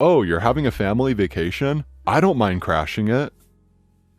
Oh, you're having a family vacation? I don't mind crashing it.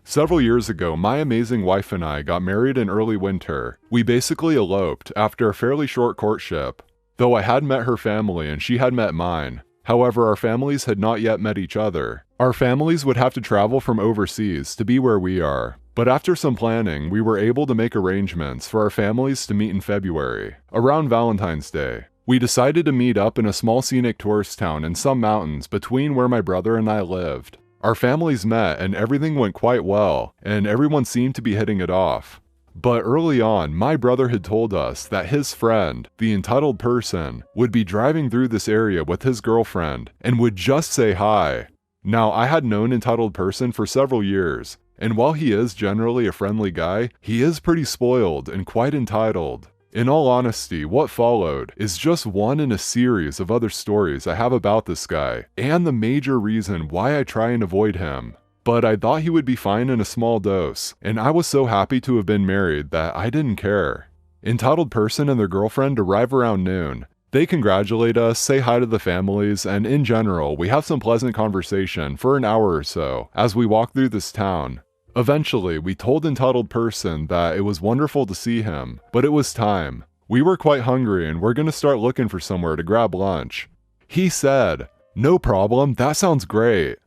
Several years ago, my amazing wife and I got married in early winter. We basically eloped after a fairly short courtship, though I had met her family and she had met mine. However, our families had not yet met each other. Our families would have to travel from overseas to be where we are. But after some planning, we were able to make arrangements for our families to meet in February, around Valentine's Day. We decided to meet up in a small scenic tourist town in some mountains between where my brother and I lived. Our families met and everything went quite well, and everyone seemed to be hitting it off. But early on, my brother had told us that his friend, the entitled person, would be driving through this area with his girlfriend and would just say hi. Now, I had known entitled person for several years, and while he is generally a friendly guy, he is pretty spoiled and quite entitled. In all honesty, what followed is just one in a series of other stories I have about this guy, and the major reason why I try and avoid him. But I thought he would be fine in a small dose, and I was so happy to have been married that I didn't care. Entitled person and their girlfriend arrive around noon. They congratulate us, say hi to the families, and in general, we have some pleasant conversation for an hour or so as we walk through this town. Eventually, we told entitled person that it was wonderful to see him, but it was time. We were quite hungry and we're gonna start looking for somewhere to grab lunch. He said, "No problem, that sounds great."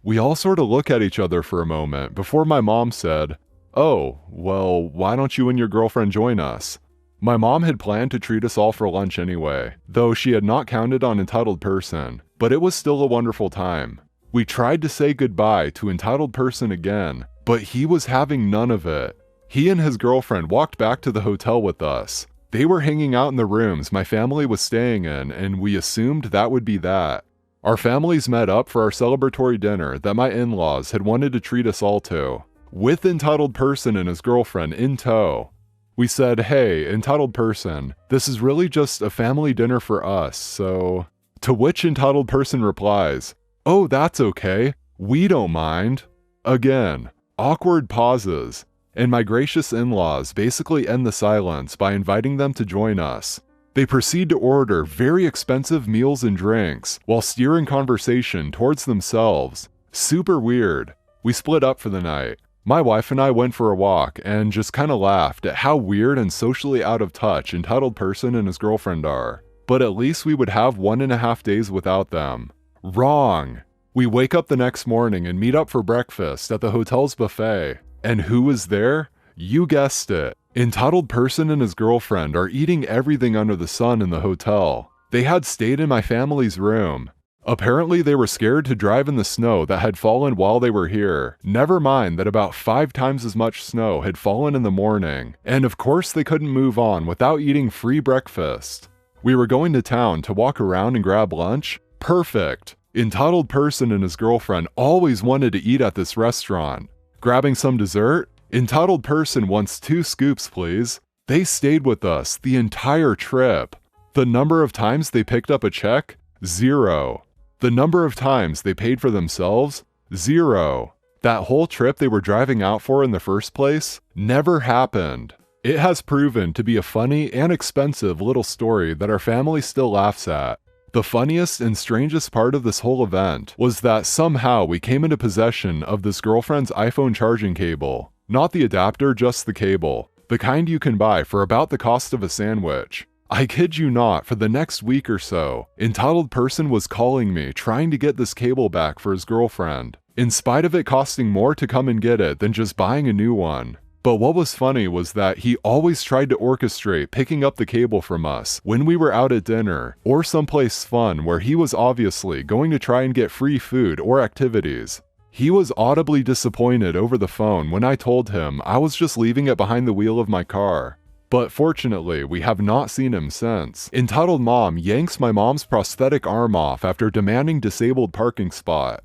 We all sort of look at each other for a moment before my mom said, "Oh, well, why don't you and your girlfriend join us?" My mom had planned to treat us all for lunch anyway, though she had not counted on entitled person, but it was still a wonderful time. We tried to say goodbye to entitled person again, but he was having none of it. He and his girlfriend walked back to the hotel with us. They were hanging out in the rooms my family was staying in, and we assumed that would be that. Our families met up for our celebratory dinner that my in-laws had wanted to treat us all to, with entitled person and his girlfriend in tow. We said, "Hey, entitled person, this is really just a family dinner for us, so..." To which entitled person replies, "Oh, that's okay. We don't mind." Again, awkward pauses, and my gracious in-laws basically end the silence by inviting them to join us. They proceed to order very expensive meals and drinks while steering conversation towards themselves. Super weird. We split up for the night. My wife and I went for a walk and just kinda laughed at how weird and socially out of touch entitled person and his girlfriend are. But at least we would have 1.5 days without them. Wrong. We wake up the next morning and meet up for breakfast at the hotel's buffet. And who is there? You guessed it. Entitled person and his girlfriend are eating everything under the sun in the hotel. They had stayed in my family's room. Apparently they were scared to drive in the snow that had fallen while they were here. Never mind that about 5 times as much snow had fallen in the morning. And of course they couldn't move on without eating free breakfast. We were going to town to walk around and grab lunch? Perfect. Entitled person and his girlfriend always wanted to eat at this restaurant. Grabbing some dessert? Entitled person wants 2 scoops, please. They stayed with us the entire trip. The number of times they picked up a check? 0. The number of times they paid for themselves? 0. That whole trip they were driving out for in the first place? Never happened. It has proven to be a funny and expensive little story that our family still laughs at. The funniest and strangest part of this whole event was that somehow we came into possession of this girlfriend's iPhone charging cable. Not the adapter, just the cable. The kind you can buy for about the cost of a sandwich. I kid you not, for the next week or so, entitled person was calling me trying to get this cable back for his girlfriend, in spite of it costing more to come and get it than just buying a new one. But what was funny was that he always tried to orchestrate picking up the cable from us when we were out at dinner or someplace fun where he was obviously going to try and get free food or activities. He was audibly disappointed over the phone when I told him I was just leaving it behind the wheel of my car. But fortunately, we have not seen him since. Entitled mom yanks my mom's prosthetic arm off after demanding disabled parking spot.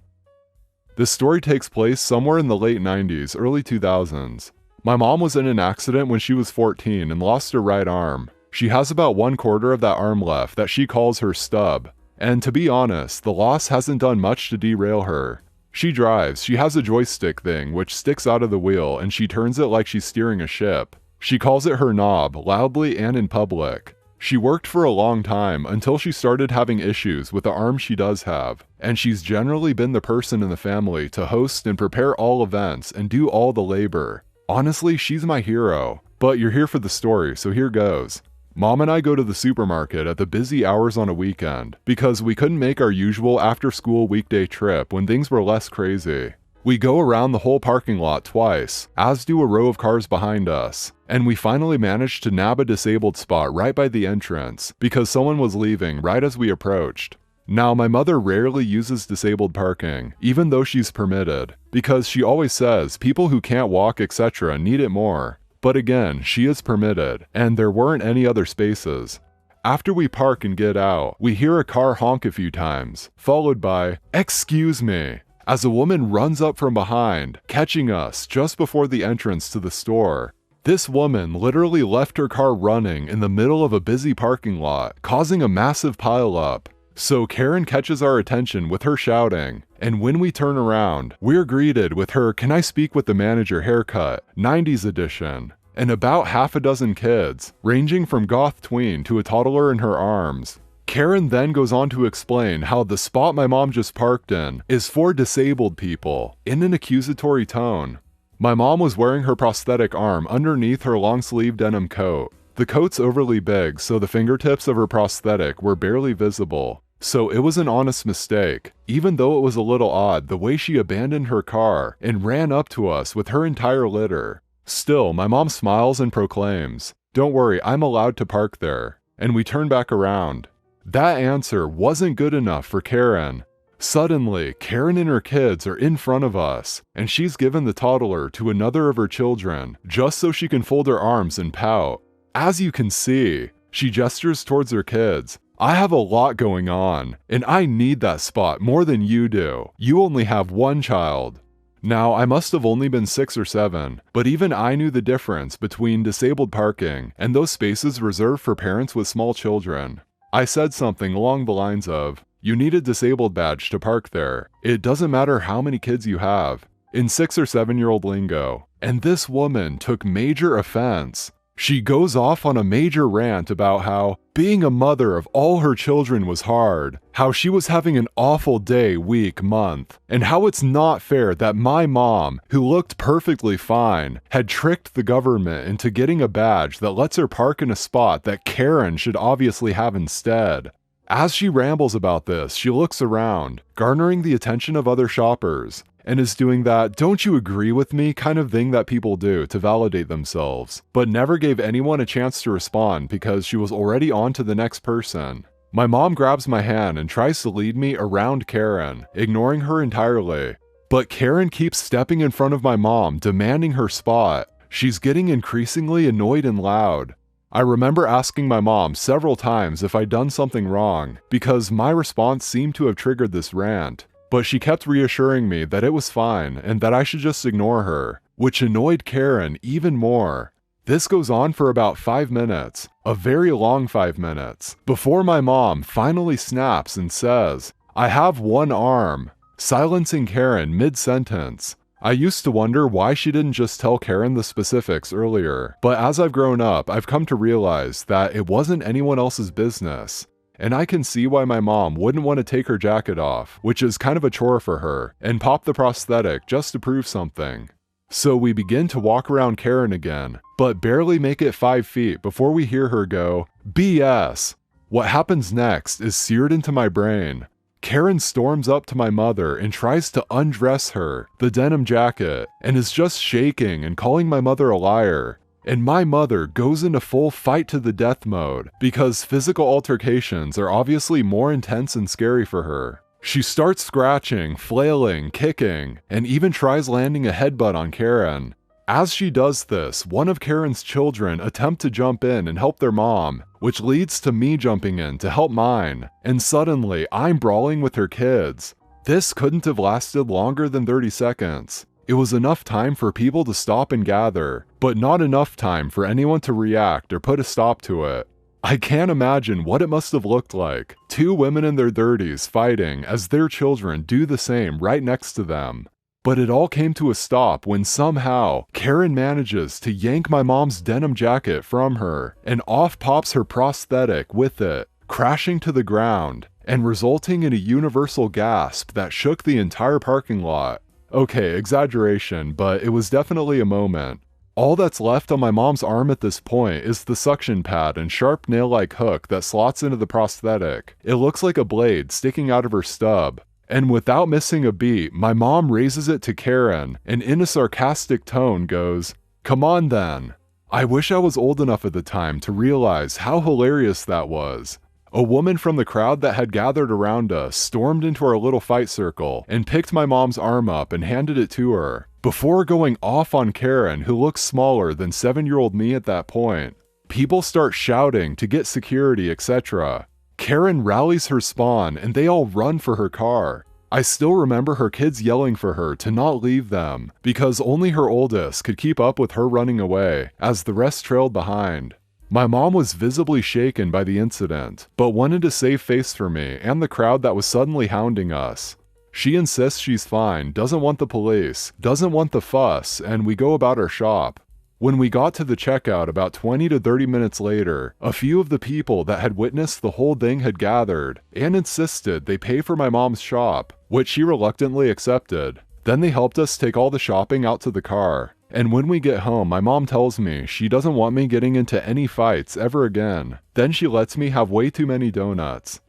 This story takes place somewhere in the late 90s, early 2000s. My mom was in an accident when she was 14 and lost her right arm. She has about 1/4 of that arm left that she calls her stub. And to be honest, the loss hasn't done much to derail her. She drives, she has a joystick thing which sticks out of the wheel and she turns it like she's steering a ship. She calls it her knob, loudly and in public. She worked for a long time until she started having issues with the arm she does have, and she's generally been the person in the family to host and prepare all events and do all the labor. Honestly, she's my hero. But you're here for the story, so here goes. Mom and I go to the supermarket at the busy hours on a weekend because we couldn't make our usual after-school weekday trip when things were less crazy. We go around the whole parking lot twice, as do a row of cars behind us, and we finally managed to nab a disabled spot right by the entrance because someone was leaving right as we approached. Now, my mother rarely uses disabled parking, even though she's permitted, because she always says people who can't walk, etc. need it more. But again, she is permitted, and there weren't any other spaces. After we park and get out, we hear a car honk a few times, followed by, "Excuse me," as a woman runs up from behind, catching us just before the entrance to the store. This woman literally left her car running in the middle of a busy parking lot, causing a massive pileup. So Karen catches our attention with her shouting, and when we turn around, we're greeted with her "Can I speak with the manager" haircut, 90s edition, and about half a dozen kids, ranging from goth tween to a toddler in her arms. Karen then goes on to explain how the spot my mom just parked in is for disabled people, in an accusatory tone. My mom was wearing her prosthetic arm underneath her long-sleeve denim coat. The coat's overly big, so the fingertips of her prosthetic were barely visible. So it was an honest mistake, even though it was a little odd the way she abandoned her car and ran up to us with her entire litter. Still, my mom smiles and proclaims, "Don't worry, I'm allowed to park there," and we turn back around. That answer wasn't good enough for Karen. Suddenly, Karen and her kids are in front of us, and she's given the toddler to another of her children, just so she can fold her arms and pout. As you can see, she gestures towards her kids. "I have a lot going on, and I need that spot more than you do. You only have one child." Now, I must have only been 6 or 7, but even I knew the difference between disabled parking and those spaces reserved for parents with small children. I said something along the lines of, "You need a disabled badge to park there. It doesn't matter how many kids you have," in 6 or 7-year-old lingo, and this woman took major offense. She goes off on a major rant about how being a mother of all her children was hard, how she was having an awful day, week, month, and how it's not fair that my mom, who looked perfectly fine, had tricked the government into getting a badge that lets her park in a spot that Karen should obviously have instead. As she rambles about this, she looks around, garnering the attention of other shoppers, and is doing that "don't you agree with me" kind of thing that people do to validate themselves, but never gave anyone a chance to respond because she was already on to the next person. My mom grabs my hand and tries to lead me around Karen, ignoring her entirely. But Karen keeps stepping in front of my mom, demanding her spot. She's getting increasingly annoyed and loud. I remember asking my mom several times if I'd done something wrong, because my response seemed to have triggered this rant. But she kept reassuring me that it was fine and that I should just ignore her, which annoyed Karen even more. This goes on for about 5 minutes, a very long 5 minutes, before my mom finally snaps and says, "I have one arm," silencing Karen mid-sentence. I used to wonder why she didn't just tell Karen the specifics earlier, but as I've grown up, I've come to realize that it wasn't anyone else's business. And I can see why my mom wouldn't want to take her jacket off, which is kind of a chore for her, and pop the prosthetic just to prove something. So we begin to walk around Karen again, but barely make it 5 feet before we hear her go, "BS." What happens next is seared into my brain. Karen storms up to my mother and tries to undress her, the denim jacket, and is just shaking and calling my mother a liar. And my mother goes into full fight to the death mode because physical altercations are obviously more intense and scary for her. She starts scratching, flailing, kicking, and even tries landing a headbutt on Karen. As she does this, one of Karen's children attempt to jump in and help their mom, which leads to me jumping in to help mine, and suddenly I'm brawling with her kids. This couldn't have lasted longer than 30 seconds. It was enough time for people to stop and gather, but not enough time for anyone to react or put a stop to it. I can't imagine what it must have looked like. 2 women in their 30s fighting as their children do the same right next to them. But it all came to a stop when somehow Karen manages to yank my mom's denim jacket from her, and off pops her prosthetic with it, crashing to the ground and resulting in a universal gasp that shook the entire parking lot. Okay, exaggeration, but it was definitely a moment. All that's left on my mom's arm at this point is the suction pad and sharp nail-like hook that slots into the prosthetic. It looks like a blade sticking out of her stub. And without missing a beat, my mom raises it to Karen and in a sarcastic tone goes, "Come on then." I wish I was old enough at the time to realize how hilarious that was. A woman from the crowd that had gathered around us stormed into our little fight circle and picked my mom's arm up and handed it to her, before going off on Karen, who looks smaller than 7-year-old me at that point. People start shouting to get security, etc. Karen rallies her spawn and they all run for her car. I still remember her kids yelling for her to not leave them, because only her oldest could keep up with her running away, as the rest trailed behind. My mom was visibly shaken by the incident, but wanted to save face for me and the crowd that was suddenly hounding us. She insists she's fine, doesn't want the police, doesn't want the fuss, and we go about our shop. When we got to the checkout about 20 to 30 minutes later, a few of the people that had witnessed the whole thing had gathered and insisted they pay for my mom's shop, which she reluctantly accepted. Then they helped us take all the shopping out to the car. And when we get home, my mom tells me she doesn't want me getting into any fights ever again. Then she lets me have way too many donuts.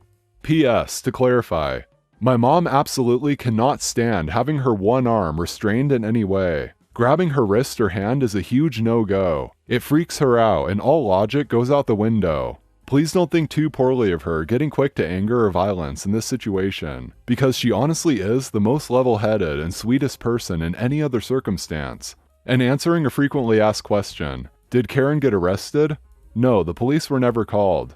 P.S. To clarify, my mom absolutely cannot stand having her one arm restrained in any way. Grabbing her wrist or hand is a huge no-go. It freaks her out and all logic goes out the window. Please don't think too poorly of her getting quick to anger or violence in this situation, because she honestly is the most level-headed and sweetest person in any other circumstance. And answering a frequently asked question, did Karen get arrested? No, the police were never called.